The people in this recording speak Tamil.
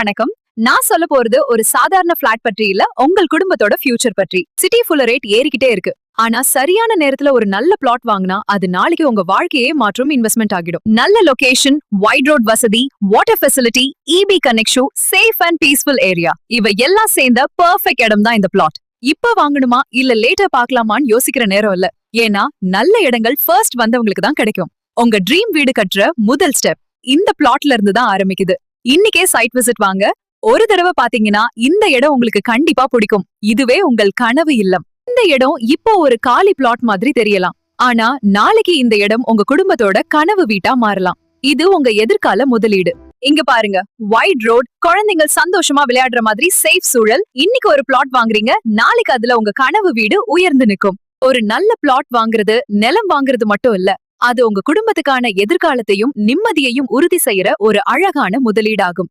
வணக்கம். நான் சொல்ல போறது ஒரு சாதாரண பிளாட் பற்றி இல்ல, உங்கள் குடும்பத்தோட ஃபியூச்சர் பற்றி. சிட்டி ஃபுல்ல ரேட் ஏறிக்கிட்டே இருக்கு. ஆனா சரியான நேரத்துல ஒரு நல்ல பிளாட் வாங்கினா அது நாளைக்கு உங்க வாழ்க்கையே மாற்றும் இன்வெஸ்ட்மெண்ட் ஆகிடும். நல்ல லொகேஷன், வைட் ரோட் வசதி, water facility, EB connection, safe and peaceful area, இவை எல்லாம் சேர்ந்த பெர்ஃபெக்ட் இடம் தான் இந்த பிளாட். இப்ப வாங்கணுமா இல்ல லேட்டர் பார்க்கலாமான்னு யோசிக்கிற நேரம் இல்ல. ஏன்னா நல்ல இடங்கள் ஃபர்ஸ்ட் வந்தவங்களுக்கு தான் கிடைக்கும். உங்க ட்ரீம் வீடு கட்டுற முதல் ஸ்டெப் இந்த பிளாட்ல இருந்து தான் ஆரம்பிக்குது. இன்னைக்கே சைட் விசிட் வாங்க. ஒரு தடவை பாத்தீங்கன்னா இந்த இடம் உங்களுக்கு கண்டிப்பா பிடிக்கும். இதுவே உங்கள் கனவு இல்லம். இந்த இடம் இப்போ ஒரு காலி பிளாட் மாதிரி தெரியலாம். ஆனா நாளைக்கு இந்த இடம் உங்க குடும்பத்தோட கனவு வீட்டா மாறலாம். இது உங்க எதிர்கால முதலீடு. இங்க பாருங்க, வைட் ரோட், குழந்தைங்க சந்தோஷமா விளையாடுற மாதிரி சேஃப் சூழல். இன்னைக்கு ஒரு பிளாட் வாங்குறீங்க, நாளைக்கு அதுல உங்க கனவு வீடு உயர்ந்து நிற்கும். ஒரு நல்ல பிளாட் வாங்குறது நிலம் வாங்குறது மட்டும் இல்ல, அது உங்க குடும்பத்துக்கான எதிர்காலத்தையும் நிம்மதியையும் உறுதி செய்யற ஒரு அழகான முதலீடாகும்.